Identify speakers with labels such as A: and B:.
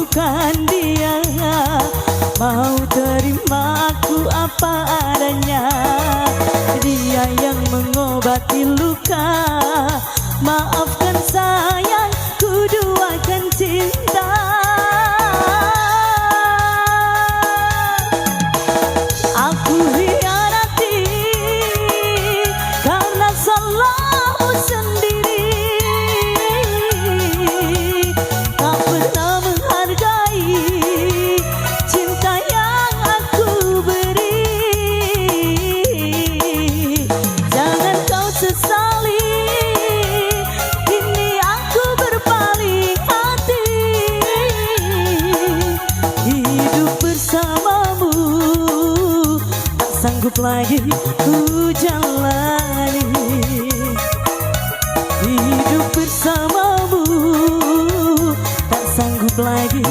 A: bukan dia. Mau terima aku apa adanya. Dia yang mengobati luka. Maafkan sayang, ku duakan cinta. Aku hianati karena salahmu sendiri. Tak pernah menghargai cinta yang aku beri. Jangan kau sesali, kini aku berpaling hati. Hidup bersamamu tak sanggup lagi ku jalani. Hidup bersamamu tak sanggup lagi